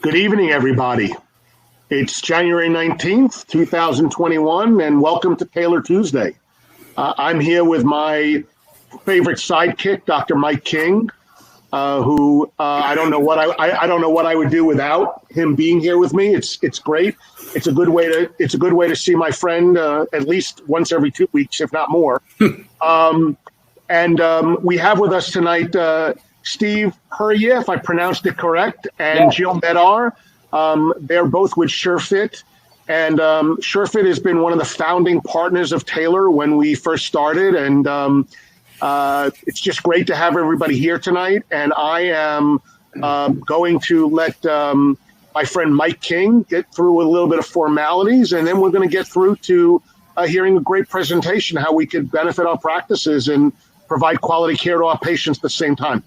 Good evening, everybody. It's January 19th, 2021, and welcome to Taylor Tuesday. I'm here with my favorite sidekick, Dr. Mike King, who I don't know what I would do without him being here with me. It's great. It's a good way to see my friend at least once every 2 weeks, if not more. We have with us tonight Steve Puryear, if I pronounced it correct, and jmeador. They're both with Surefit, and Surefit has been one of the founding partners of Taylor when we first started, and it's just great to have everybody here tonight. And I am going to let my friend Mike King get through a little bit of formalities, and then we're going to get through to hearing a great presentation, how we could benefit our practices and provide quality care to our patients at the same time.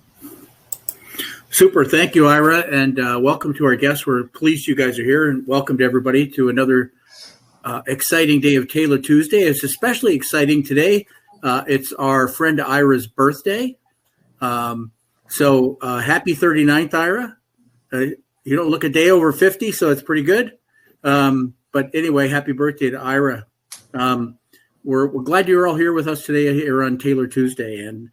Super. Thank you, Ira, and welcome to our guests. We're pleased you guys are here, and welcome to everybody to another exciting day of Taylor Tuesday. It's especially exciting today. It's our friend Ira's birthday. So happy 39th, Ira. You don't look a day over 50, so it's pretty good. But anyway, happy birthday to Ira. We're glad you're all here with us today here on Taylor Tuesday, and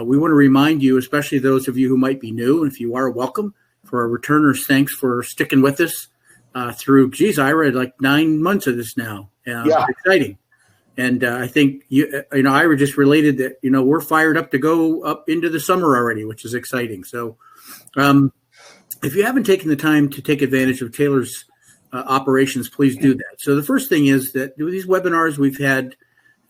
we want to remind you, especially those of you who might be new, and if you are, welcome. For our returners, thanks for sticking with us through, Ira, like 9 months of this now. It's exciting. And I think, Ira just related that, we're fired up to go up into the summer already, which is exciting. So if you haven't taken the time to take advantage of Taylor's operations, please do that. So the first thing is that these webinars, we've had,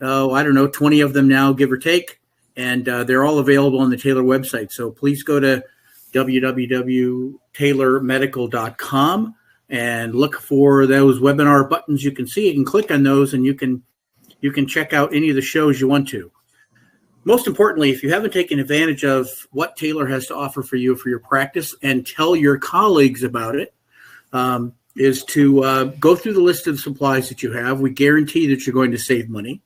20 of them now, give or take. And they're all available on the Taylor website. So please go to www.taylormedical.com and look for those webinar buttons. You can see, you can click on those, and you can check out any of the shows you want to. Most importantly, if you haven't taken advantage of what Taylor has to offer for you for your practice and tell your colleagues about it, is to go through the list of supplies that you have. We guarantee that you're going to save money.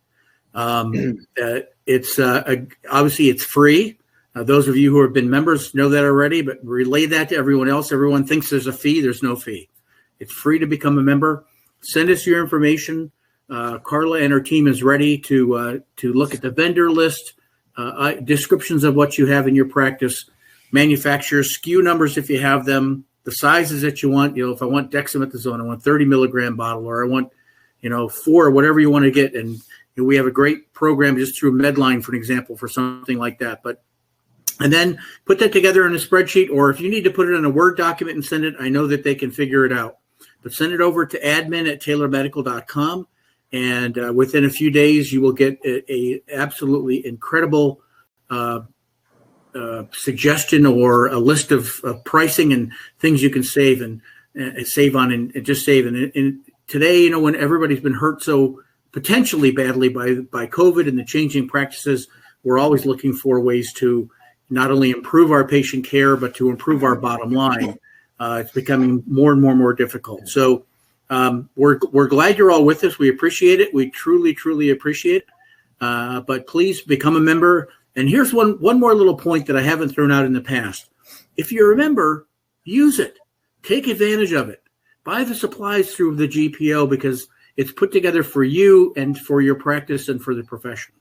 It's obviously it's free. Those of you who have been members know that already, but relay that to everyone else. Everyone thinks there's a fee. There's no fee. It's free to become a member. Send us your information. Carla and her team is ready to look at the vendor list, descriptions of what you have in your practice, manufacturers, SKU numbers if you have them, the sizes that you want. If I want dexamethasone, I want 30 milligram bottle, or I want 4, whatever you want to get. And we have a great program just through Medline, for an example, for something like that. And then put that together in a spreadsheet, or if you need to put it in a Word document and send it, I know that they can figure it out. But send it over to admin@taylormedical.com, and within a few days, you will get a absolutely incredible suggestion or a list of pricing and things you can save and save on and just save. And today, when everybody's been hurt so potentially badly by COVID and the changing practices, we're always looking for ways to not only improve our patient care, but to improve our bottom line. It's becoming more and more difficult. So we're glad you're all with us. We appreciate it. We truly, truly appreciate it. But please become a member. And here's one more little point that I haven't thrown out in the past. If you're a member, use it. Take advantage of it. Buy the supplies through the GPO, because it's put together for you and for your practice and for the profession.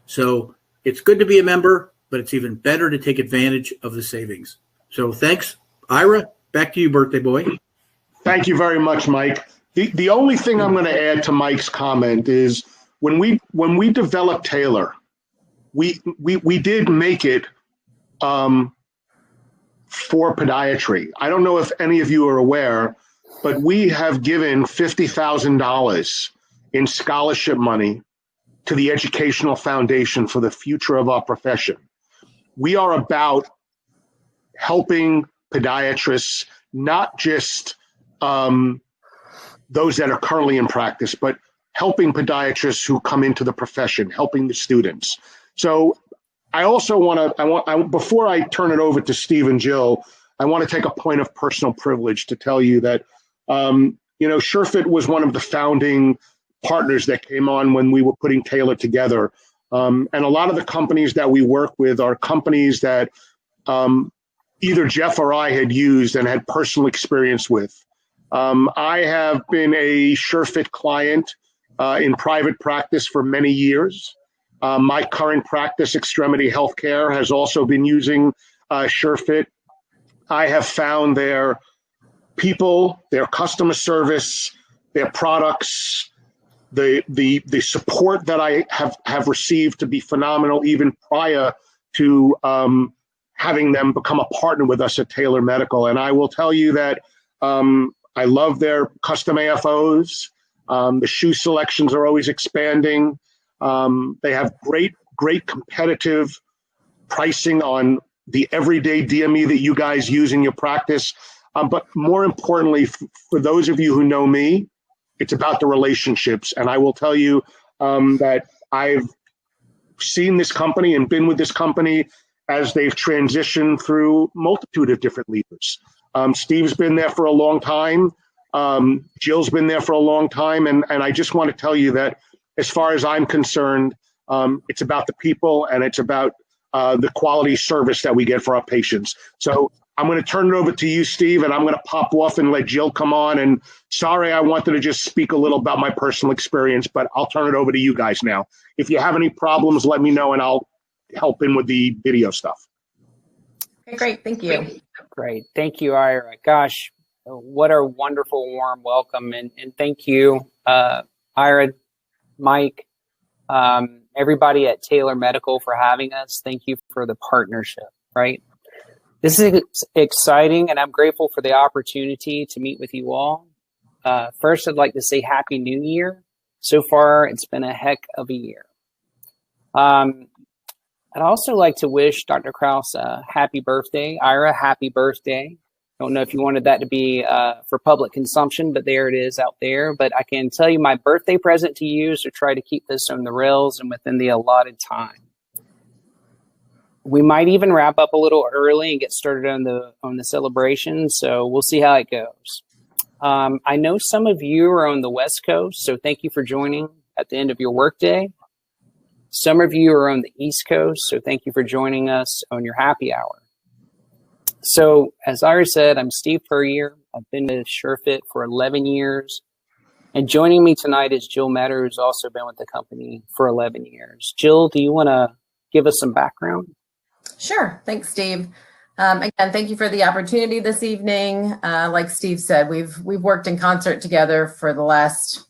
So it's good to be a member, but it's even better to take advantage of the savings. So thanks. Ira, back to you, birthday boy. Thank you very much, Mike. The only thing I'm going to add to Mike's comment is when we developed Taylor, we did make it for podiatry. I don't know if any of you are aware, but we have given $50,000 in scholarship money to the Educational Foundation for the future of our profession. We are about helping podiatrists, not just those that are currently in practice, but helping podiatrists who come into the profession, helping the students. So I also before I turn it over to Steve and Jill, I want to take a point of personal privilege to tell you that Surefit was one of the founding partners that came on when we were putting Taylor together. And a lot of the companies that we work with are companies that either Jeff or I had used and had personal experience with. I have been a Surefit client in private practice for many years. My current practice, Extremity Healthcare, has also been using Surefit. I have found their people, their customer service, their products, the support that I have received to be phenomenal even prior to having them become a partner with us at Taylor Medical. And I will tell you that I love their custom AFOs. The shoe selections are always expanding. They have great competitive pricing on the everyday DME that you guys use in your practice. But more importantly, for those of you who know me, it's about the relationships. And I will tell you that I've seen this company and been with this company as they've transitioned through multitude of different leaders. Steve's been there for a long time. Jill's been there for a long time. And I just want to tell you that as far as I'm concerned, it's about the people and it's about the quality service that we get for our patients. So I'm going to turn it over to you, Steve, and I'm going to pop off and let Jill come on. And sorry, I wanted to just speak a little about my personal experience, but I'll turn it over to you guys now. If you have any problems, let me know and I'll help in with the video stuff. Okay, great. Thank you. Great. Thank you, Ira. Gosh, what a wonderful, warm welcome. And thank you, Ira, Mike, everybody at Taylor Medical for having us. Thank you for the partnership, right? This is exciting, and I'm grateful for the opportunity to meet with you all. First, I'd like to say Happy New Year. So far, it's been a heck of a year. I'd also like to wish Dr. Krause a happy birthday. Ira, happy birthday. Don't know if you wanted that to be for public consumption, but there it is out there. But I can tell you my birthday present to you is to try to keep this on the rails and within the allotted time. We might even wrap up a little early and get started on the celebration, so we'll see how it goes. I know some of you are on the West Coast, so thank you for joining at the end of your workday. Some of you are on the East Coast, so thank you for joining us on your happy hour. So, as Ira said, I'm Steve Puryear. I've been with Surefit for 11 years. And joining me tonight is Jill Meador, who's also been with the company for 11 years. Jill, do you want to give us some background? Sure. Thanks, Steve. Again, thank you for the opportunity this evening. Like Steve said, we've worked in concert together for the last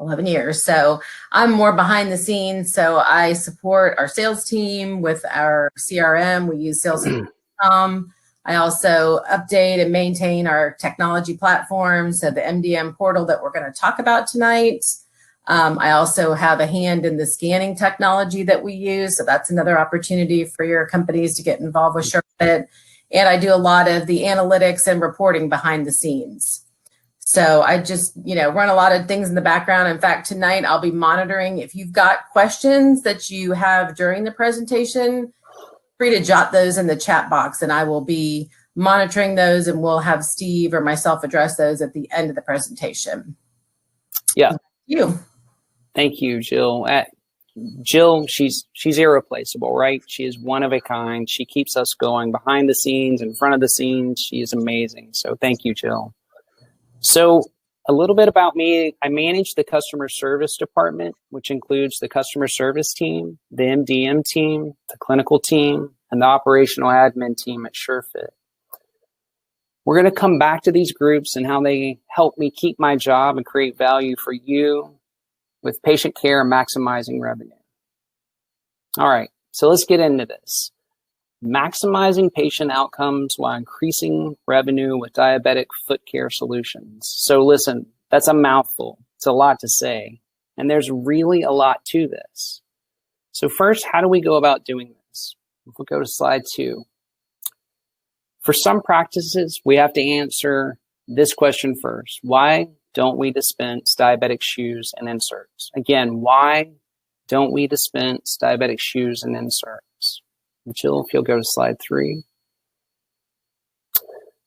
11 years. So I'm more behind the scenes. So I support our sales team with our CRM. We use Salesforce.com. I also update and maintain our technology platforms, so the MDM Portal that we're going to talk about tonight. I also have a hand in the scanning technology that we use. So that's another opportunity for your companies to get involved with Surefit. And I do a lot of the analytics and reporting behind the scenes. So I just, run a lot of things in the background. In fact, tonight I'll be monitoring. If you've got questions that you have during the presentation, free to jot those in the chat box and I will be monitoring those and we'll have Steve or myself address those at the end of the presentation. Yeah. You. Thank you, Jill. Jill, she's irreplaceable, right? She is one of a kind. She keeps us going behind the scenes, in front of the scenes. She is amazing. So thank you, Jill. So a little bit about me. I manage the customer service department, which includes the customer service team, the MDM team, the clinical team, and the operational admin team at Surefit. We're going to come back to these groups and how they help me keep my job and create value for you with patient care and maximizing revenue. All right, so let's get into this. Maximizing patient outcomes while increasing revenue with diabetic foot care solutions. So listen, that's a mouthful. It's a lot to say, and there's really a lot to this. So first, how do we go about doing this? If we go to slide 2. For some practices, we have to answer this question first. Why don't we dispense diabetic shoes and inserts? Again, why don't we dispense diabetic shoes and inserts? Jill, if you'll go to slide 3.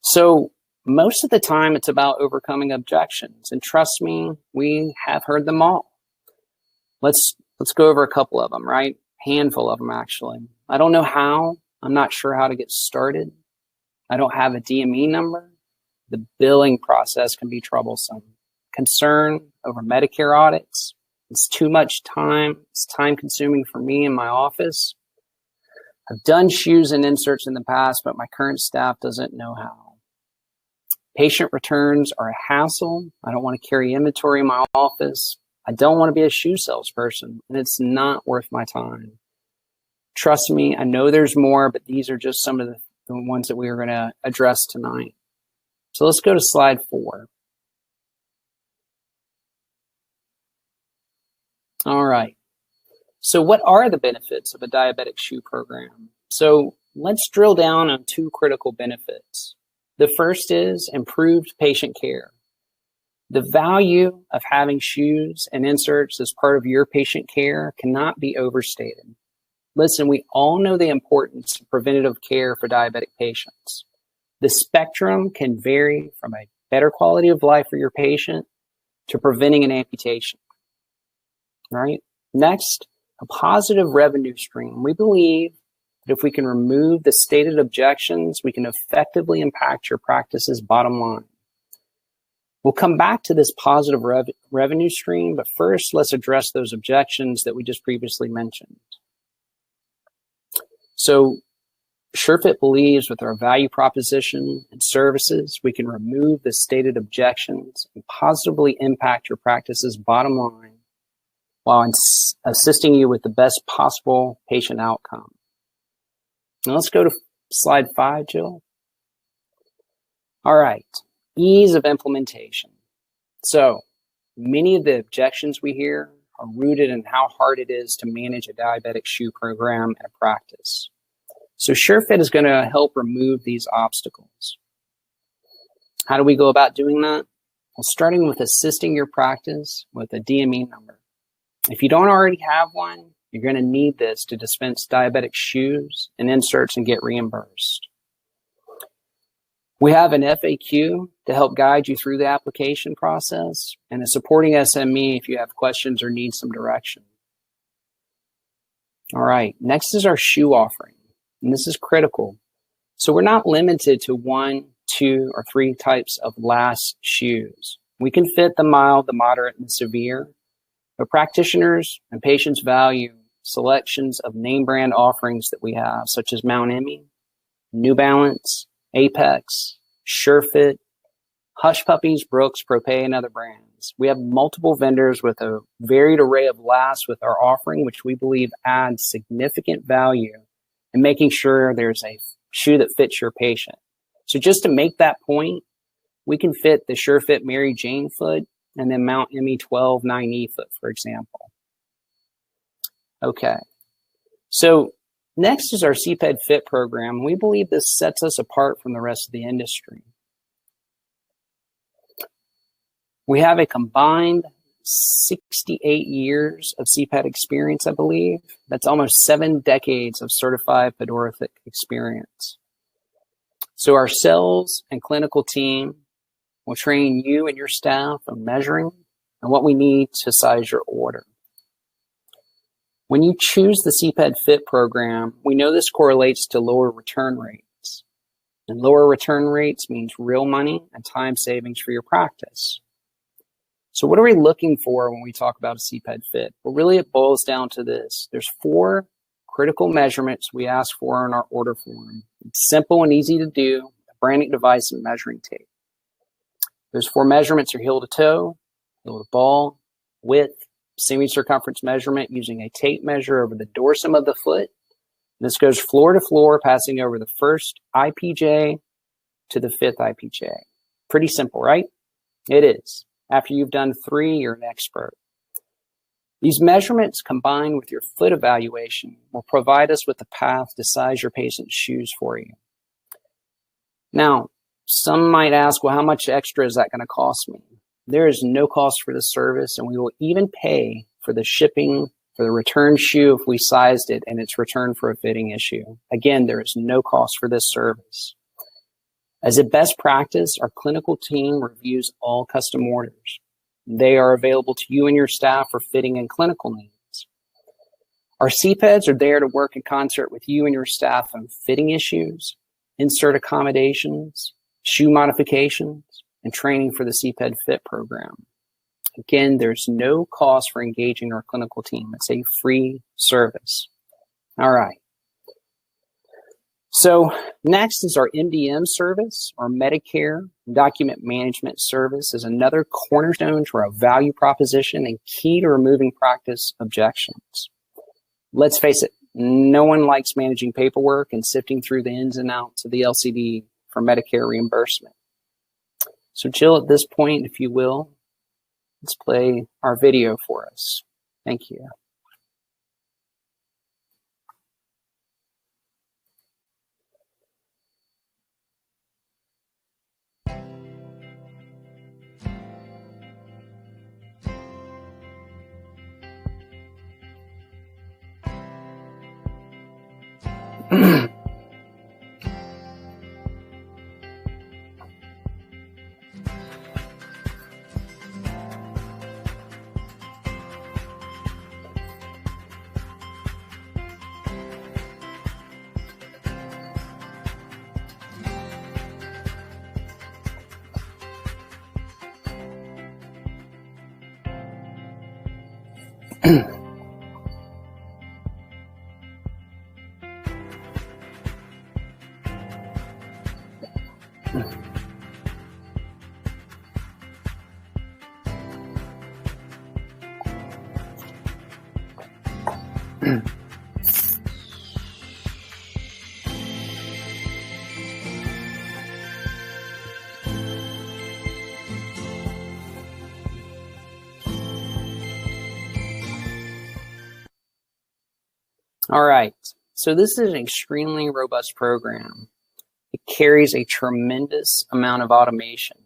So most of the time it's about overcoming objections. And trust me, we have heard them all. Let's go over a couple of them, right? Handful of them, actually. I don't know how. I'm not sure how to get started. I don't have a DME number. The billing process can be troublesome. Concern over Medicare audits. It's too much time. It's time consuming for me in my office. I've done shoes and inserts in the past, but my current staff doesn't know how. Patient returns are a hassle. I don't want to carry inventory in my office. I don't want to be a shoe salesperson, and it's not worth my time. Trust me, I know there's more, but these are just some of the ones that we are going to address tonight. So let's go to slide 4. All right. So what are the benefits of a diabetic shoe program? So let's drill down on 2 critical benefits. The first is improved patient care. The value of having shoes and inserts as part of your patient care cannot be overstated. Listen, we all know the importance of preventative care for diabetic patients. The spectrum can vary from a better quality of life for your patient to preventing an amputation. All right. Next, a positive revenue stream. We believe that if we can remove the stated objections, we can effectively impact your practice's bottom line. We'll come back to this positive revenue stream, but first let's address those objections that we just previously mentioned. So Surefit believes with our value proposition and services, we can remove the stated objections and positively impact your practice's bottom line while assisting you with the best possible patient outcome. Now let's go to slide 5, Jill. All right, ease of implementation. So many of the objections we hear are rooted in how hard it is to manage a diabetic shoe program in a practice. So Surefit is going to help remove these obstacles. How do we go about doing that? Well, starting with assisting your practice with a DME number. If you don't already have one, you're going to need this to dispense diabetic shoes and inserts and get reimbursed. We have an FAQ to help guide you through the application process and a supporting SME if you have questions or need some direction. All right, next is our shoe offering, and this is critical. So we're not limited to 1, 2, or 3 types of last shoes. We can fit the mild, the moderate, and the severe, but practitioners and patients value selections of name brand offerings that we have, such as Mount Emmy, New Balance, Apex, Surefit, Hush Puppies, Brooks, Propay, and other brands. We have multiple vendors with a varied array of lasts with our offering, which we believe adds significant value in making sure there's a shoe that fits your patient. So just to make that point, we can fit the Surefit Mary Jane foot and then Mount Emmy 12 9E foot, for example. Okay, so next is our C.Ped Fit program. We believe this sets us apart from the rest of the industry. We have a combined 68 years of C.Ped experience, I believe. That's almost 7 decades of certified pedorthic experience. So our sales and clinical team will train you and your staff on measuring and what we need to size your order. When you choose the C.Ped Fit program, we know this correlates to lower return rates. And lower return rates means real money and time savings for your practice. So what are we looking for when we talk about a C.Ped Fit? Well, really it boils down to this. There's 4 critical measurements we ask for in our order form. It's simple and easy to do, a branding device and measuring tape. Those 4 measurements are heel to toe, heel to ball, width, semi-circumference measurement using a tape measure over the dorsum of the foot. This goes floor to floor, passing over the first IPJ to the 5th IPJ. Pretty simple, right? It is. After you've done 3, you're an expert. These measurements combined with your foot evaluation will provide us with the path to size your patient's shoes for you. Now, some might ask, well, how much extra is that going to cost me? There is no cost for this service, and we will even pay for the shipping for the return shoe if we sized it and it's returned for a fitting issue. Again, there is no cost for this service. As a best practice, our clinical team reviews all custom orders. They are available to you and your staff for fitting and clinical needs. Our C.Peds are there to work in concert with you and your staff on fitting issues, insert accommodations, shoe modifications, and training for the C.Ped Fit program. Again, there's no cost for engaging our clinical team. It's a free service. All right. So next is our MDM service, or Medicare Document Management Service, is another cornerstone to our value proposition and key to removing practice objections. Let's face it, no one likes managing paperwork and sifting through the ins and outs of the LCD for Medicare reimbursement. So Jill, at this point, if you will, let's play our video for us. Thank you. All right, so this is an extremely robust program. It carries a tremendous amount of automation.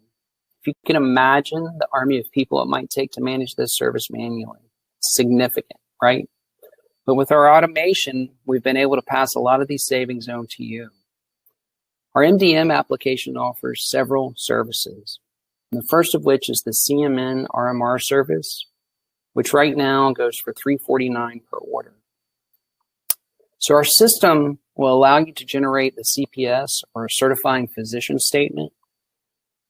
If you can imagine the army of people it might take to manage this service manually, significant, right? But with our automation, we've been able to pass a lot of these savings on to you. Our MDM application offers several services. And the first of which is the CMN RMR service, which right now goes for $349 per order. So our system will allow you to generate the CPS, or a certifying physician statement.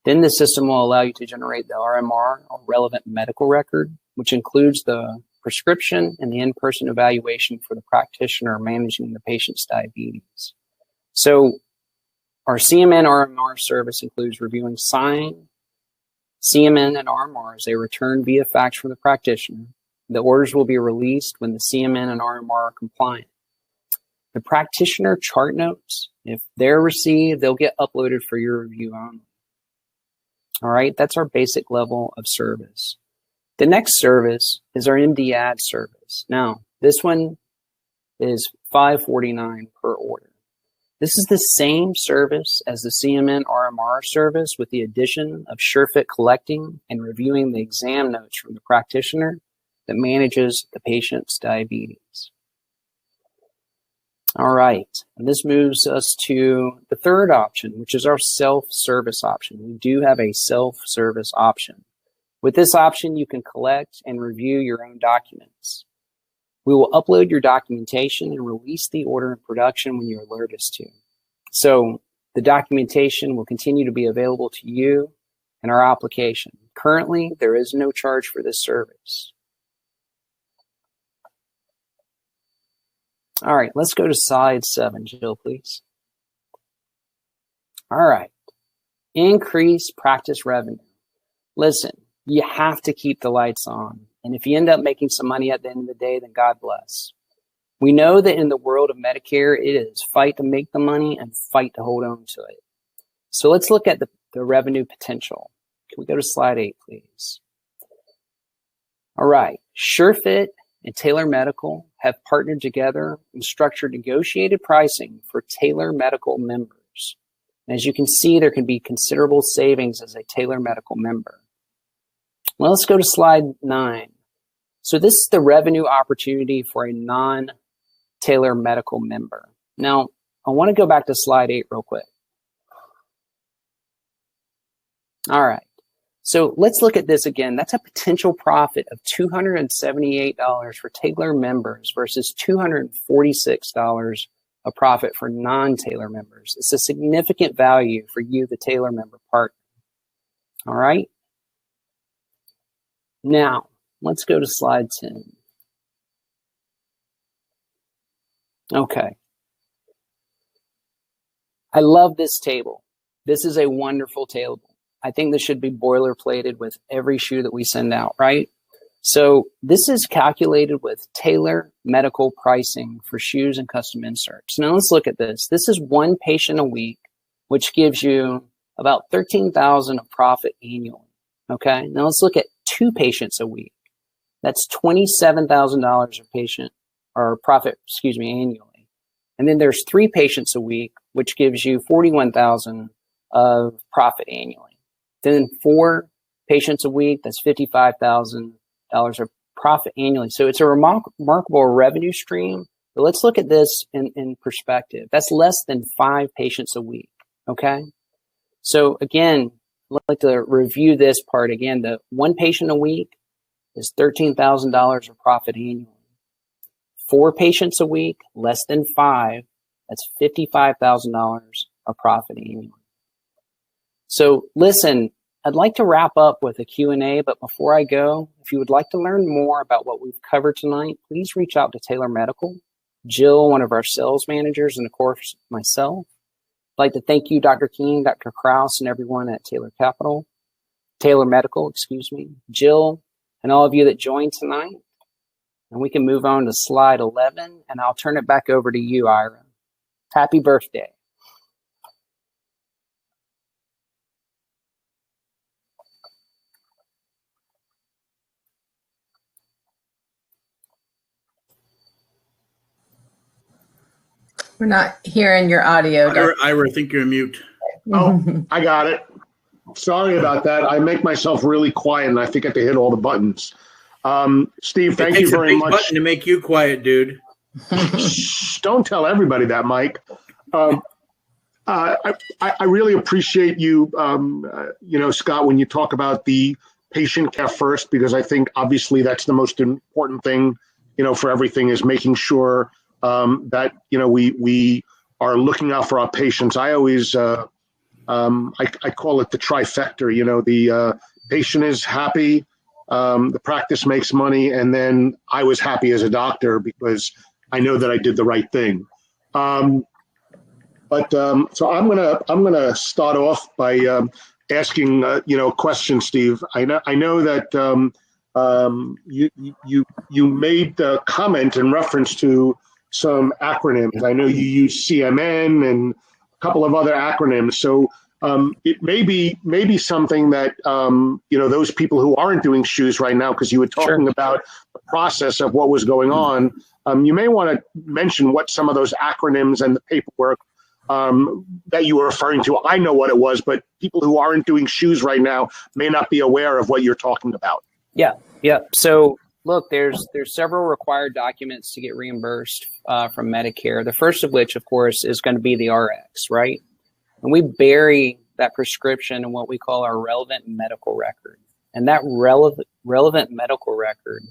Then the system will allow you to generate the RMR, or relevant medical record, which includes the prescription and the in-person evaluation for the practitioner managing the patient's diabetes. So our CMN RMR service includes reviewing signed CMN and RMR as they return via fax from the practitioner. The orders will be released when the CMN and RMR are compliant. The practitioner chart notes, if they're received, they'll get uploaded for your review only. All right, that's our basic level of service. The next service is our MDAD service. Now, this one is $549 per order. This is the same service as the CMN RMR service, with the addition of Surefit collecting and reviewing the exam notes from the practitioner that manages the patient's diabetes. All right, and this moves us to the third option, which is our self-service option. We do have a self-service option. With this option, you can collect and review your own documents. We will upload your documentation and release the order in production when you alert us to. So the documentation will continue to be available to you in our application. Currently, there is no charge for this service. All right, let's go to slide 7, Jill, please. All right, increase practice revenue. Listen, you have to keep the lights on. And if you end up making some money at the end of the day, then God bless. We know that in the world of Medicare, it is fight to make the money and fight to hold on to it. So let's look at the revenue potential. Can we go to slide 8, please? All right, Surefit and Taylor Medical have partnered together and structured negotiated pricing for Taylor Medical members. And as you can see, there can be considerable savings as a Taylor Medical member. Well, let's go to slide 9. So this is the revenue opportunity for a non-Taylor Medical member. Now, I want to go back to slide 8 real quick. All right. So let's look at this again. That's a potential profit of $278 for Taylor members versus $246 of profit for non-Taylor members. It's a significant value for you, the Taylor member partner. All right. Now, let's go to slide 10. Okay. I love this table. This is a wonderful table. I think this should be boilerplated with every shoe that we send out, right? So this is calculated with Taylor medical pricing for shoes and custom inserts. Now let's look at this. This is one patient a week, which gives you about $13,000 of profit annually. Okay. Now let's look at 2 patients a week. That's $27,000 a patient or profit, annually. And then there's 3 patients a week, which gives you $41,000 of profit annually. Then 4 patients a week, that's $55,000 of profit annually. So it's a remarkable revenue stream. But let's look at this in perspective. That's less than 5 patients a week. Okay. So again, I'd like to review this part again. The 1 patient a week is $13,000 of profit annually. 4 patients a week, less than 5, that's $55,000 of profit annually. So listen, I'd like to wrap up with a Q&A, but before I go, if you would like to learn more about what we've covered tonight, please reach out to Taylor Medical, Jill, one of our sales managers, and of course, myself. I'd like to thank you, Dr. King, Dr. Kraus, and everyone at Taylor Medical, Jill, and all of you that joined tonight. And we can move on to slide 11, and I'll turn it back over to you, Ira. Happy birthday. We're not hearing your audio. Ira, I think you're on mute. Oh, I got it. Sorry about that. I make myself really quiet, and I forget to hit all the buttons. Steve, thank you very much. Button to make you quiet, dude. Shh, don't tell everybody that, Mike. I really appreciate you, Scott, when you talk about the patient care first, because I think obviously that's the most important thing, for everything is making sure that, we are looking out for our patients. I always, I call it the trifecta, the patient is happy, the practice makes money, and then I was happy as a doctor because I know that I did the right thing. So I'm gonna start off by asking a question, Steve. I know that you made the comment in reference to some acronyms. I know you use CMN and a couple of other acronyms. So it may be something that those people who aren't doing shoes right now, because you were talking about the process of what was going on. You may want to mention what some of those acronyms and the paperwork that you were referring to. I know what it was, but people who aren't doing shoes right now may not be aware of what you're talking about. Yeah. So look, there's several required documents to get reimbursed from Medicare. The first of which, of course, is going to be the RX, right? And we bury that prescription in what we call our relevant medical record. And that relevant medical record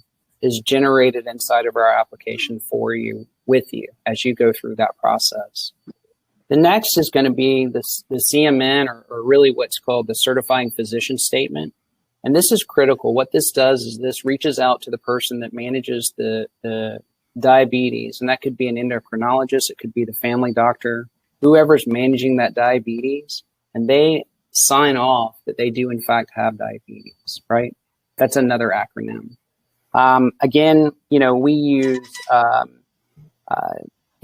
is generated inside of our application for you, with you, as you go through that process. The next is going to be the CMN, or really what's called the certifying physician statement. And this is critical. What this does is this reaches out to the person that manages the diabetes. And that could be an endocrinologist. It could be the family doctor, whoever's managing that diabetes. And they sign off that they do, in fact, have diabetes, right? That's another acronym. Again, we use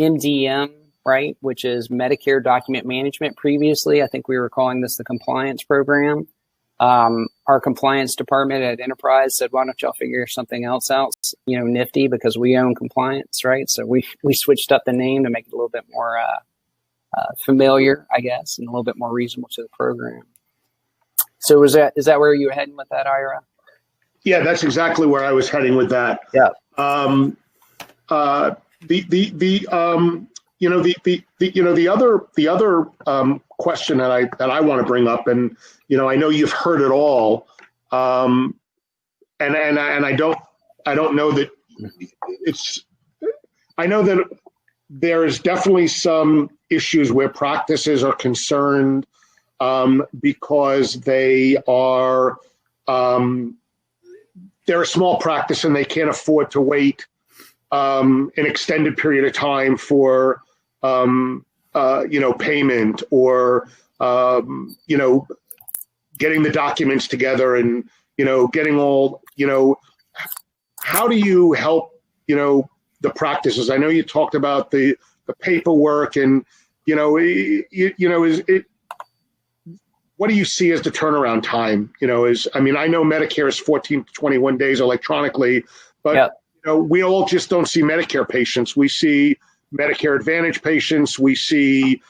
MDM, right, which is Medicare Document Management. Previously, I think we were calling this the compliance program. Our compliance department at Enterprise said, why don't y'all figure something else out, nifty, because we own compliance, right? So we switched up the name to make it a little bit more familiar, I guess, and a little bit more reasonable to the program. So is that where you were heading with that, Ira? Yeah, that's exactly where I was heading with that. Yeah. The other question that I want to bring up, and I know you've heard it all, and I don't know that it's. I know that there's definitely some issues where practices are concerned because they are they're a small practice and they can't afford to wait an extended period of time for payment or getting the documents together and getting all how do you help the practices? I know you talked about the paperwork and what do you see as the turnaround time? I know Medicare is 14 to 21 days electronically, but we all just don't see Medicare patients. We see Medicare Advantage patients. We see,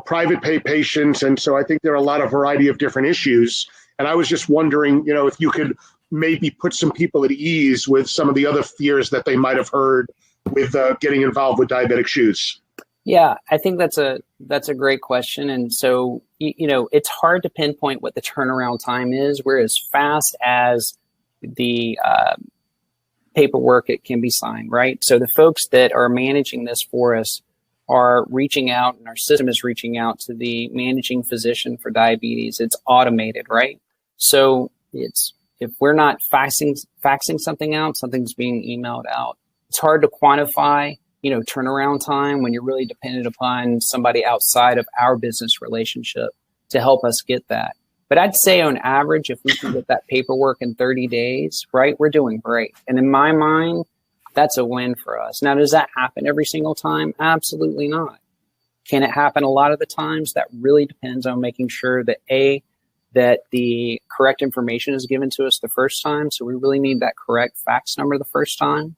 private pay patients. And so I think there are a lot of variety of different issues. And I was just wondering, if you could maybe put some people at ease with some of the other fears that they might have heard with getting involved with diabetic shoes. Yeah, I think that's a great question. And so, it's hard to pinpoint what the turnaround time is. We're as fast as the paperwork it can be signed, right? So the folks that are managing this for us are reaching out, and our system is reaching out to the managing physician for diabetes. It's automated, right? So if we're not faxing something out, something's being emailed out. It's hard to quantify, turnaround time when you're really dependent upon somebody outside of our business relationship to help us get that. But I'd say on average, if we can get that paperwork in 30 days, right, we're doing great. And in my mind, that's a win for us. Now, does that happen every single time? Absolutely not. Can it happen a lot of the times? That really depends on making sure that that the correct information is given to us the first time. So we really need that correct fax number the first time.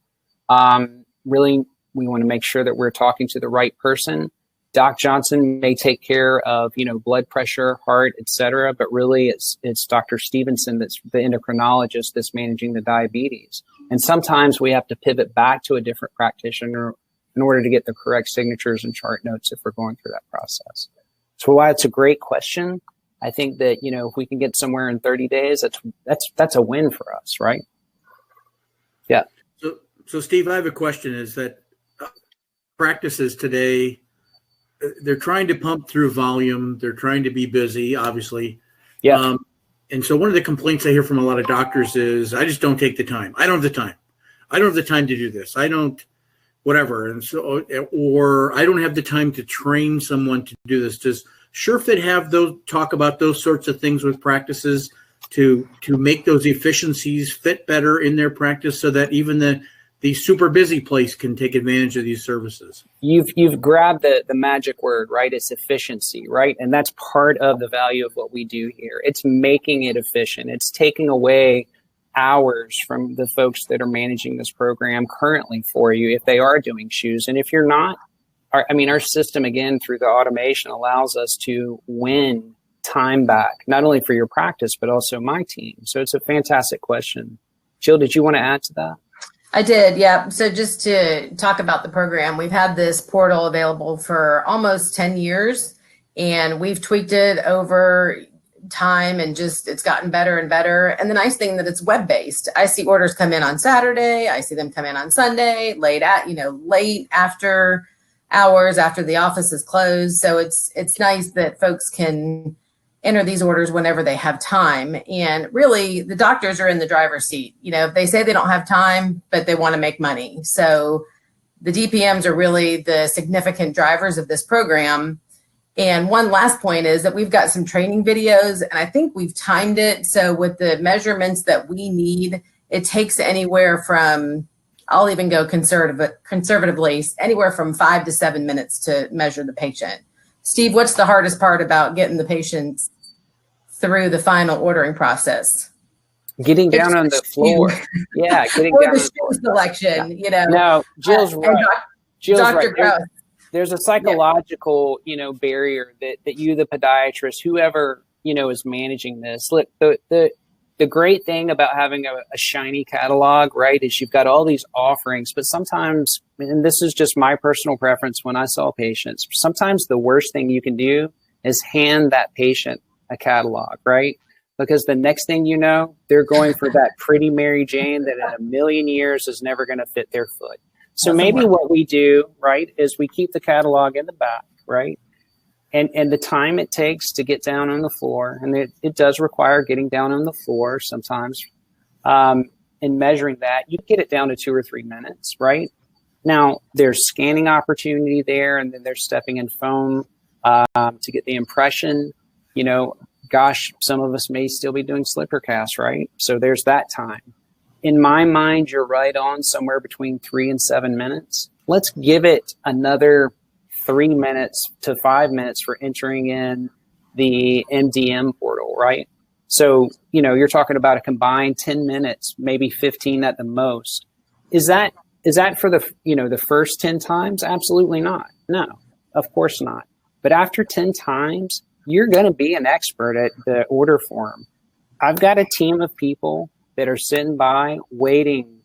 Really, we want to make sure that we're talking to the right person. Doc Johnson may take care of, blood pressure, heart, et cetera, but really it's Dr. Stevenson that's the endocrinologist that's managing the diabetes. And sometimes we have to pivot back to a different practitioner in order to get the correct signatures and chart notes if we're going through that process. So while it's a great question, I think that, if we can get somewhere in 30 days, that's a win for us, right? Yeah. So Steve, I have a question is that practices today, they're trying to pump through volume. They're trying to be busy, obviously. Yeah. And so one of the complaints I hear from a lot of doctors is, I just don't take the time. I don't have the time. I don't have the time to do this. I don't, whatever. And so, or I don't have the time to train someone to do this. Does Surefit talk about those sorts of things with practices to make those efficiencies fit better in their practice so that even the super busy place can take advantage of these services? You've grabbed the magic word, right? It's efficiency, right? And that's part of the value of what we do here. It's making it efficient. It's taking away hours from the folks that are managing this program currently for you if they are doing shoes. And if you're not, our system, again, through the automation allows us to win time back, not only for your practice, but also my team. So it's a fantastic question. Jill, did you want to add to that? I did, yeah. So just to talk about the program, we've had this portal available for almost 10 years, and we've tweaked it over time and it's gotten better and better. And the nice thing that it's web-based. I see orders come in on Saturday. I see them come in on Sunday, late after hours, after the office is closed. So it's nice that folks can enter these orders whenever they have time. And really, the doctors are in the driver's seat. If they say they don't have time, but they want to make money. So the DPMs are really the significant drivers of this program. And one last point is that we've got some training videos, and I think we've timed it. So with the measurements that we need, it takes anywhere from, I'll even go conservatively, anywhere from 5 to 7 minutes to measure the patient. Steve, what's the hardest part about getting the patients through the final ordering process? Getting down on the floor. Yeah, getting down on the floor. Selection, No, Jill's right. Jill's Dr. right. There's a psychological, barrier that you, the podiatrist, whoever, is managing this. Look, the great thing about having a shiny catalog, right, is you've got all these offerings, but sometimes, and this is just my personal preference when I saw patients, sometimes the worst thing you can do is hand that patient a catalog, right? Because the next thing you know, they're going for that pretty Mary Jane that in a million years is never going to fit their foot. So maybe what we do, right, is we keep the catalog in the back, right? And the time it takes to get down on the floor, and it does require getting down on the floor sometimes, and measuring that, you get it down to 2 or 3 minutes, right? Now, there's scanning opportunity there, and then there's stepping in foam to get the impression. You know, gosh, some of us may still be doing slipper casts, right? So there's that time. In my mind, you're right on somewhere between 3 and 7 minutes. Let's give it another 3 minutes to 5 minutes for entering in the MDM portal, right? So, you know, you're talking about a combined 10 minutes, maybe 15 at the most. Is that for the, you know, the first 10 times? Absolutely not. No, of course not. But after 10 times, you're going to be an expert at the order form. I've got a team of people that are sitting by waiting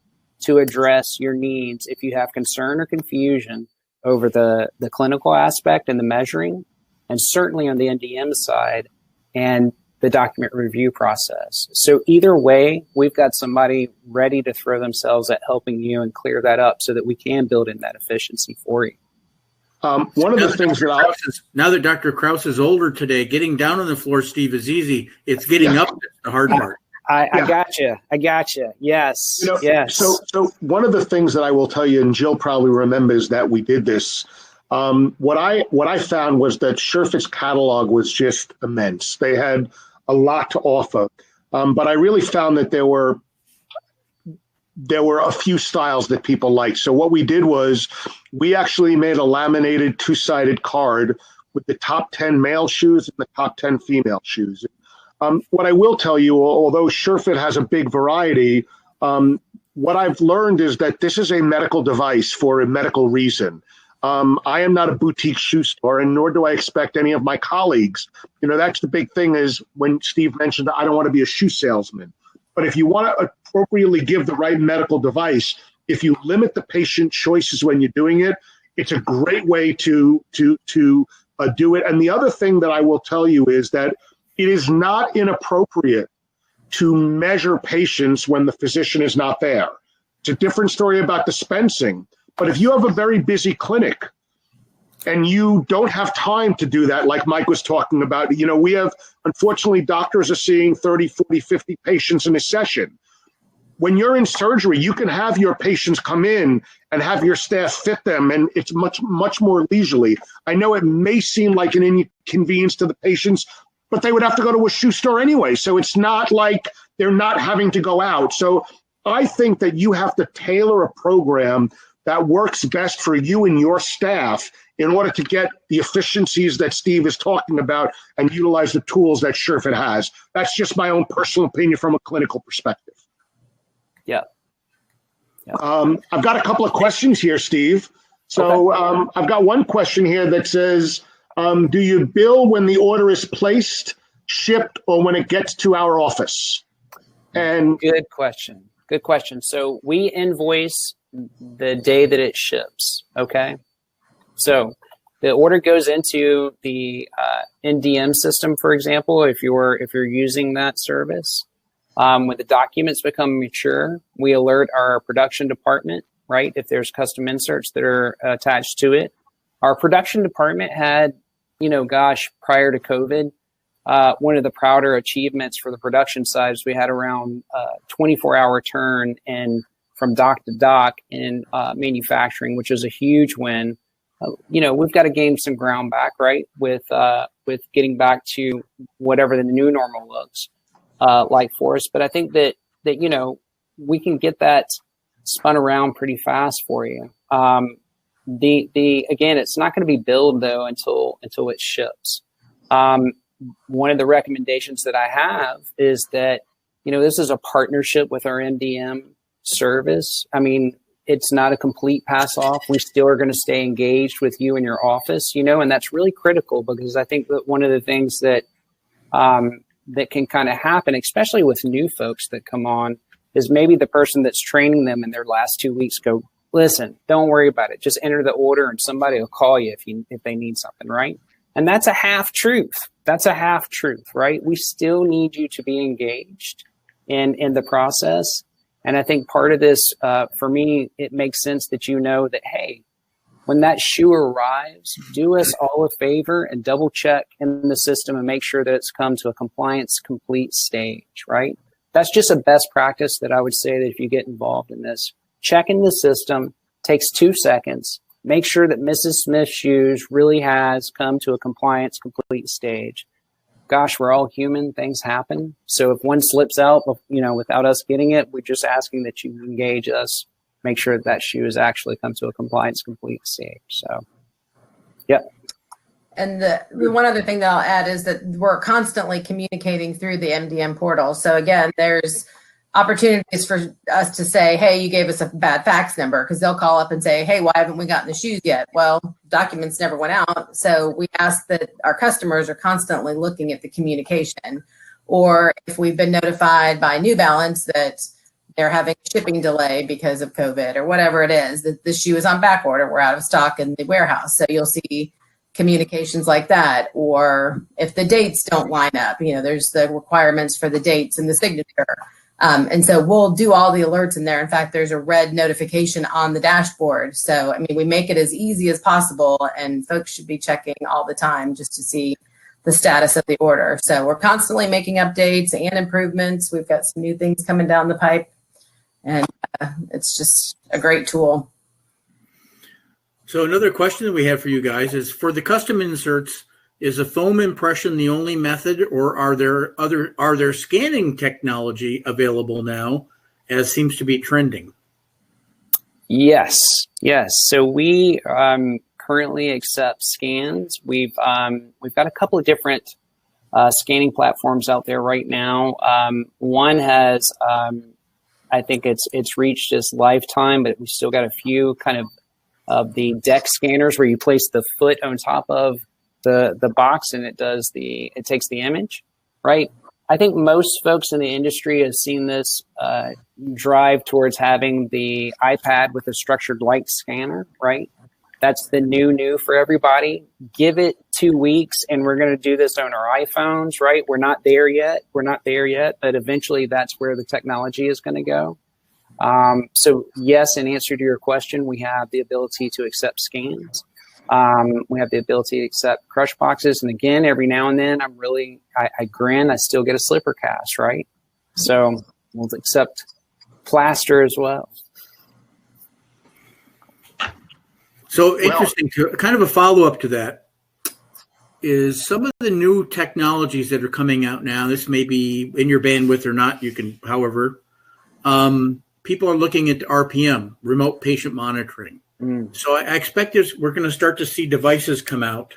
to address your needs if you have concern or confusion over the clinical aspect and the measuring, and certainly on the MDM side and the document review process. So either way, we've got somebody ready to throw themselves at helping you and clear that up so that we can build in that efficiency for you. One of the things that now that Dr. Krause is older today, getting down on the floor, Steve, is easy. It's getting up that's the hard part. I gotcha. Yes. You know, yes. So one of the things that I will tell you, and Jill probably remembers that we did this. What I found was that Surefit's catalog was just immense. They had a lot to offer, but I really found that there were a few styles that people liked. So what we did was we actually made a laminated 2-sided card with the top 10 male shoes and the top 10 female shoes. What I will tell you, although Surefit has a big variety, what I've learned is that this is a medical device for a medical reason. I am not a boutique shoe store, and nor do I expect any of my colleagues. You know, that's the big thing is when Steve mentioned, I don't want to be a shoe salesman. But if you want to appropriately give the right medical device, if you limit the patient choices when you're doing it, it's a great way to do it. And the other thing that I will tell you is that it is not inappropriate to measure patients when the physician is not there. It's a different story about dispensing. But if you have a very busy clinic and you don't have time to do that, like Mike was talking about, you know, we have, unfortunately, doctors are seeing 30, 40, 50 patients in a session. When you're in surgery, you can have your patients come in and have your staff fit them, and it's much, much more leisurely. I know it may seem like an inconvenience to the patients, but they would have to go to a shoe store anyway. So it's not like they're not having to go out. So I think that you have to tailor a program that works best for you and your staff in order to get the efficiencies that Steve is talking about and utilize the tools that Surefit has. That's just my own personal opinion from a clinical perspective. Yeah. I've got a couple of questions here, Steve. So okay. I've got one question here that says, do you bill when the order is placed, shipped, or when it gets to our office? And good question. Good question. So we invoice the day that it ships. Okay. So the order goes into the MDM system, for example, if you're using that service. When the documents become mature, we alert our production department, right? If there's custom inserts that are attached to it. Our production department had, you know, gosh, prior to COVID, one of the prouder achievements for the production side is we had around 24-hour turn and from dock to dock in manufacturing, which is a huge win. You know, we've got to gain some ground back, right? With getting back to whatever the new normal looks like for us. But I think that you know, we can get that spun around pretty fast for you. Again, it's not going to be billed though until it ships. One of the recommendations that I have is that, you know, this is a partnership with our MDM service. I mean, it's not a complete pass off. We still are going to stay engaged with you in your office, you know, and that's really critical because I think that one of the things that that can kind of happen, especially with new folks that come on, is maybe the person that's training them in their last 2 weeks go, listen, don't worry about it. Just enter the order and somebody will call you if they need something, right? And that's a half truth. That's a half truth, right? We still need you to be engaged in the process. And I think part of this, for me, it makes sense that you know that, hey, when that shoe arrives, do us all a favor and double check in the system and make sure that it's come to a compliance complete stage, right? That's just a best practice that I would say that if you get involved in this, check in the system, takes 2 seconds, make sure that Mrs. Smith's shoes really has come to a compliance complete stage. Gosh, we're all human, things happen. So if one slips out, without us getting it, we're just asking that you engage us, make sure that that shoe has actually come to a compliance complete stage. So, yeah. And the one other thing that I'll add is that we're constantly communicating through the MDM portal. So again, there's opportunities for us to say, hey, you gave us a bad fax number, because they'll call up and say, hey, why haven't we gotten the shoes yet? Well, documents never went out. So we ask that our customers are constantly looking at the communication. Or if we've been notified by New Balance that they're having a shipping delay because of COVID or whatever it is, that the shoe is on back order, we're out of stock in the warehouse. So you'll see communications like that. Or if the dates don't line up, there's the requirements for the dates and the signature. And so we'll do all the alerts in there. In fact, there's a red notification on the dashboard. So, we make it as easy as possible, and folks should be checking all the time just to see the status of the order. So we're constantly making updates and improvements. We've got some new things coming down the pipe, and it's just a great tool. So another question that we have for you guys is, for the custom inserts, is a foam impression the only method, or are there scanning technology available now, as seems to be trending? Yes. So we currently accept scans. We've got a couple of different scanning platforms out there right now. One has, I think it's reached its lifetime, but we still got a few kind of the deck scanners where you place the foot on top of the box and it takes the image, right? I think most folks in the industry have seen this drive towards having the iPad with a structured light scanner, right? That's the new for everybody. Give it 2 weeks and we're going to do this on our iPhones, right? We're not there yet, but eventually that's where the technology is going to go. So yes, in answer to your question, we have the ability to accept scans. We have the ability to accept crush boxes. And again, every now and then I grin, I still get a slipper cast, right? So we'll accept plaster as well. So interesting, kind of a follow-up to that is some of the new technologies that are coming out now. This may be in your bandwidth or not, you can, however, people are looking at RPM, remote patient monitoring. So I expect we're going to start to see devices come out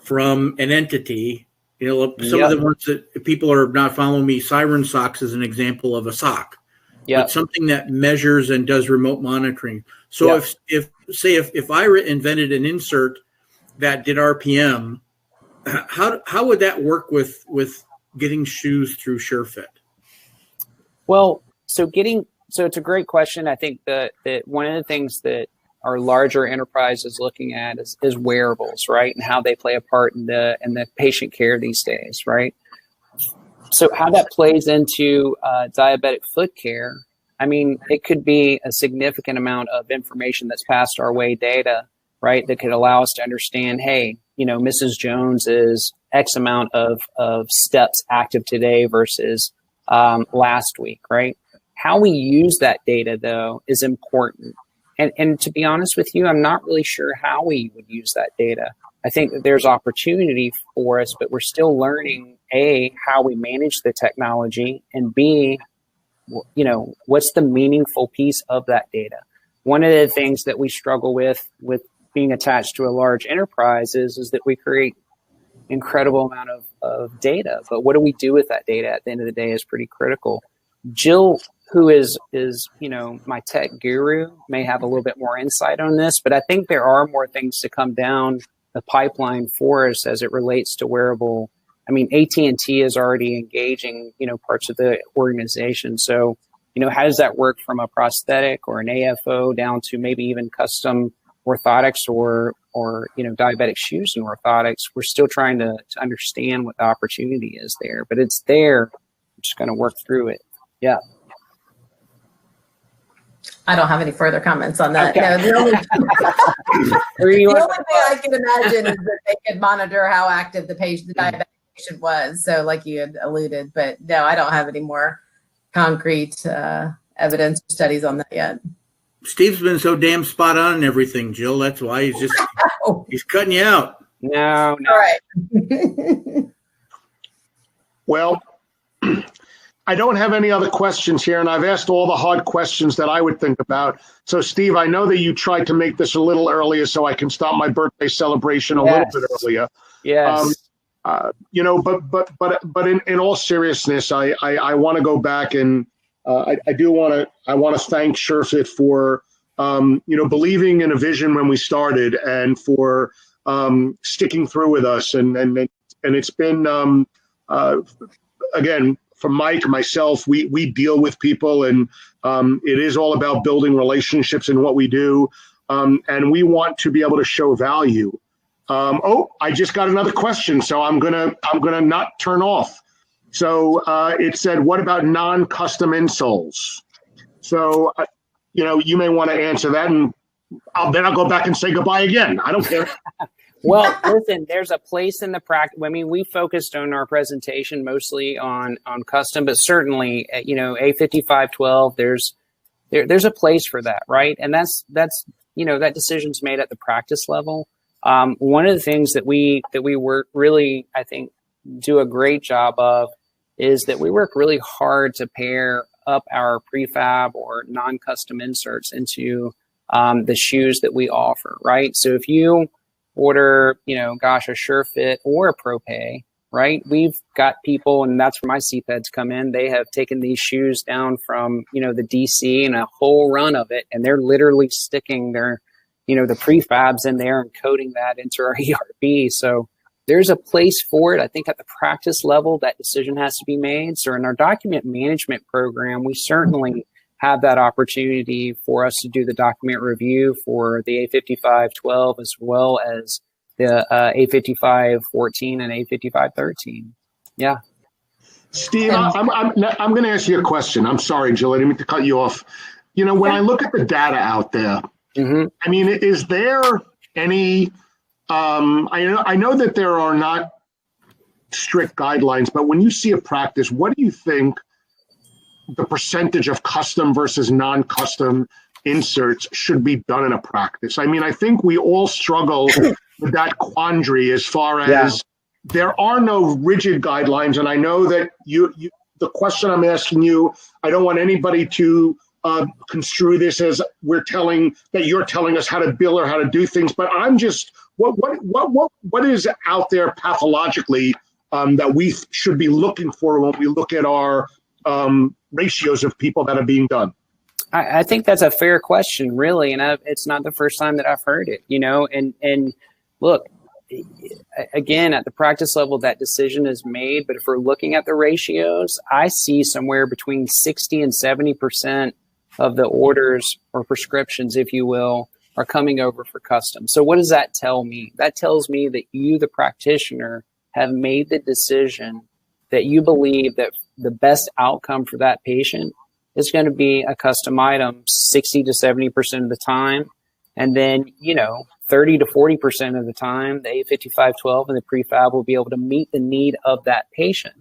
from an entity. Some of the ones that people are not following me, Siren Socks is an example of a sock. But something that measures and does remote monitoring. So if Ira invented an insert that did RPM, how would that work with getting shoes through Surefit? Well, so it's a great question. I think that one of the things that our larger enterprise is looking at is wearables, right? And how they play a part in the patient care these days, right? So how that plays into diabetic foot care, it could be a significant amount of information that's passed our way, data, right? That could allow us to understand, hey, Mrs. Jones is X amount of steps active today versus last week, right? How we use that data, though, is important. And to be honest with you, I'm not really sure how we would use that data. I think that there's opportunity for us, but we're still learning, A, how we manage the technology, and B, what's the meaningful piece of that data. One of the things that we struggle with being attached to a large enterprise is that we create incredible amount of data. But what do we do with that data at the end of the day is pretty critical. Jill, who is my tech guru, may have a little bit more insight on this, but I think there are more things to come down the pipeline for us as it relates to wearable. AT&T is already engaging, parts of the organization. So, how does that work from a prosthetic or an AFO down to maybe even custom orthotics or diabetic shoes and orthotics? We're still trying to understand what the opportunity is there, but it's there. We're just going to work through it. Yeah. I don't have any further comments on that. Okay. No, the only, Where you the want only thing I can imagine is that they could monitor how active the diabetic patient was. So like you had alluded, but no, I don't have any more concrete evidence or studies on that yet. Steve's been so damn spot on and everything, Jill. That's why he's cutting you out. No. All right. Well, I don't have any other questions here, and I've asked all the hard questions that I would think about. So, Steve, I know that you tried to make this a little earlier so I can start my birthday celebration a little bit earlier. Yes. You know, but in all seriousness, I want to go back and I want to thank Surefit for you know, believing in a vision when we started and for sticking through with us, and it's been again, for Mike, myself, we deal with people, and it is all about building relationships in what we do, and we want to be able to show value. I just got another question, so I'm gonna not turn off. So it said, what about non-custom insoles? So you know, you may want to answer that, and then I'll go back and say goodbye again. I don't care. Well, listen, there's a place in the practice. I mean, we focused on our presentation mostly on custom, but certainly, you know, A5512, there's a place for that, right? And that's you know, that decision's made at the practice level. One of the things that we work really, I think, do a great job of is that we work really hard to pair up our prefab or non-custom inserts into the shoes that we offer, right? So if you order, you know, gosh, a Surefit or a ProPay, right? We've got people, and that's where my C.Peds come in. They have taken these shoes down from, you know, the DC and a whole run of it, and they're literally sticking their, you know, the prefabs in there and coding that into our ERP. So there's a place for it. I think at the practice level, that decision has to be made. So in our document management program, we certainly have that opportunity for us to do the document review for the A5512 as well as the A5514 and A5513. Yeah. Steve, I'm going to ask you a question. I'm sorry, Jill, I didn't mean to cut you off. You know, when I look at the data out there, I mean, is there any, I know that there are not strict guidelines, but when you see a practice, what do you think the percentage of custom versus non-custom inserts should be done in a practice? I mean, I think we all struggle with that quandary as far as there are no rigid guidelines. And I know that the question I'm asking you, I don't want anybody to construe this as you're telling us how to bill or how to do things, but I'm just, what is out there pathologically that we should be looking for when we look at our ratios of people that are being done? I think that's a fair question, really, and it's not the first time that I've heard it, you know. And look, again, at the practice level, that decision is made. But if we're looking at the ratios, I see somewhere between 60 and 70% of the orders or prescriptions, if you will, are coming over for custom. So what does that tell me? That tells me that you, the practitioner, have made the decision that you believe that the best outcome for that patient is going to be a custom item 60 to 70% of the time. And then, you know, 30 to 40% of the time, the A5512 and the prefab will be able to meet the need of that patient.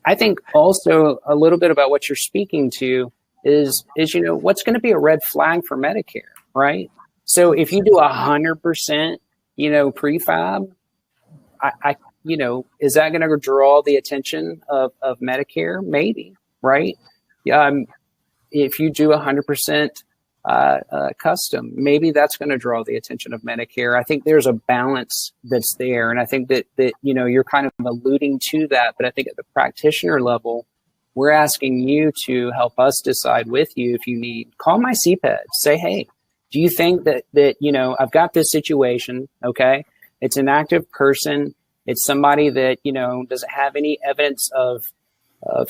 I think also a little bit about what you're speaking to is, you know, what's going to be a red flag for Medicare, right? So if you do 100%, you know, prefab, you know, is that going to draw the attention of Medicare? Maybe, right? If you do 100% custom, maybe that's going to draw the attention of Medicare. I think there's a balance that's there, and I think that you know, you're kind of alluding to that. But I think at the practitioner level, we're asking you to help us decide with you if you need. Call my C.Ped. Say, hey, do you think that you know, I've got this situation? Okay, it's an active person. It's somebody that, you know, doesn't have any evidence of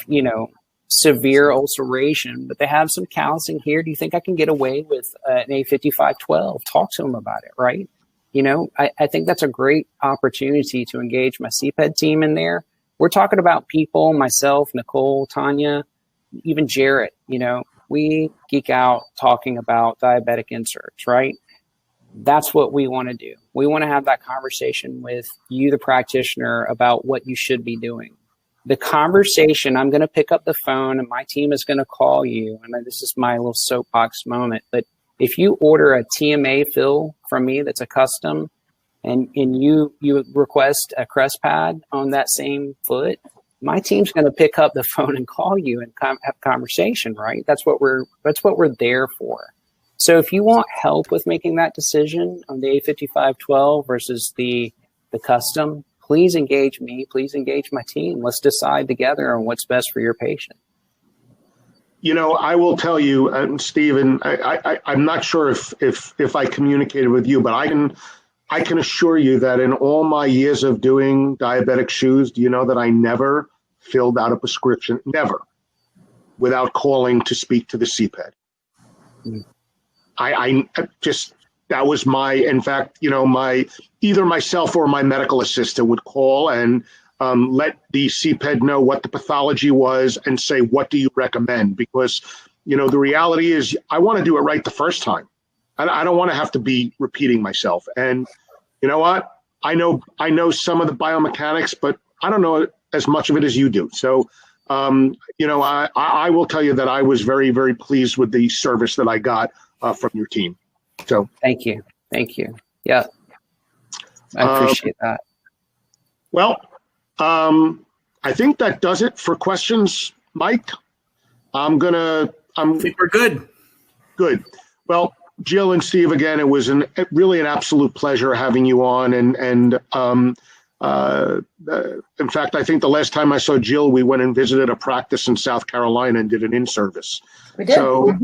you know, severe ulceration, but they have some callousing here. Do you think I can get away with an A5512? Talk to them about it, right? You know, I think that's a great opportunity to engage my C.Ped team in there. We're talking about people, myself, Nicole, Tanya, even Jarrett, you know, we geek out talking about diabetic inserts, right? That's what we want to do. We want to have that conversation with you, the practitioner, about what you should be doing. The conversation, I'm going to pick up the phone and my team is going to call you. And this is my little soapbox moment. But if you order a TMA fill from me that's a custom, and you request a crest pad on that same foot, my team's going to pick up the phone and call you and have a conversation, right? That's what we're there for. So if you want help with making that decision on the A5512 versus the custom, please engage me. Please engage my team. Let's decide together on what's best for your patient. You know, I will tell you, Stephen, I'm not sure if I communicated with you, but I can assure you that in all my years of doing diabetic shoes, do you know that I never filled out a prescription, never, without calling to speak to the C.Ped. I just, that was in fact, you know, either myself or my medical assistant would call and let the C.Ped know what the pathology was and say, what do you recommend? Because, you know, the reality is I want to do it right the first time. I don't want to have to be repeating myself. And you know what? I know some of the biomechanics, but I don't know as much of it as you do. So, you know, I will tell you that I was very, very pleased with the service that I got from your team. So thank you. Yeah, I appreciate that. Well, I think that does it for questions, Mike. I think we're good. Good. Well, Jill and Steve, again, it was really an absolute pleasure having you on. And in fact, I think the last time I saw Jill, we went and visited a practice in South Carolina and did an in-service. We did. So,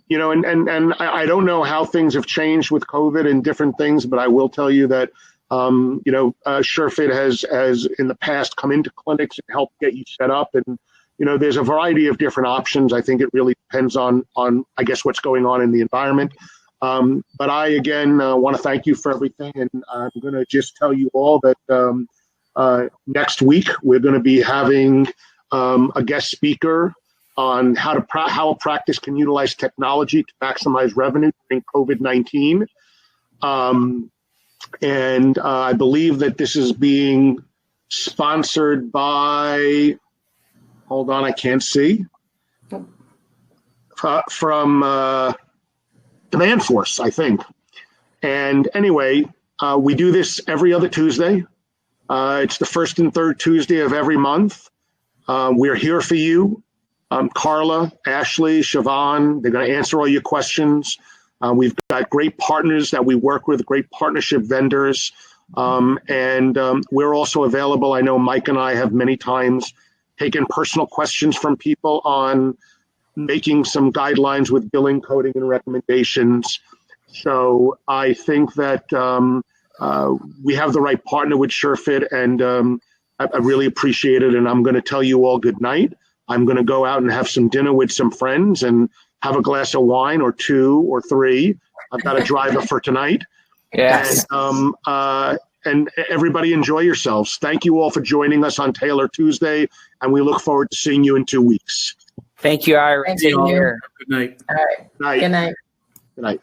you know, and I don't know how things have changed with COVID and different things, but I will tell you that, you know, Surefit has in the past come into clinics and helped get you set up. And, you know, there's a variety of different options. I think it really depends on I guess, what's going on in the environment. But I, again, want to thank you for everything. And I'm going to just tell you all that next week, we're going to be having a guest speaker on how a practice can utilize technology to maximize revenue during COVID-19. And I believe that this is being sponsored by, hold on, I can't see, from Demand Force, I think. And anyway, we do this every other Tuesday. It's the first and third Tuesday of every month. We're here for you. Carla, Ashley, Siobhan, they're going to answer all your questions. We've got great partners that we work with, great partnership vendors. And we're also available. I know Mike and I have many times taken personal questions from people on making some guidelines with billing, coding, and recommendations. So I think that we have the right partner with Surefit, and I really appreciate it. And I'm going to tell you all good night. I'm going to go out and have some dinner with some friends and have a glass of wine or two or three. I've got a driver for tonight. Yes. And everybody enjoy yourselves. Thank you all for joining us on Taylor Tuesday, and we look forward to seeing you in 2 weeks. Thank you, Ira. Thank Take you. care. Good night. All right. Night. Good night. Good night.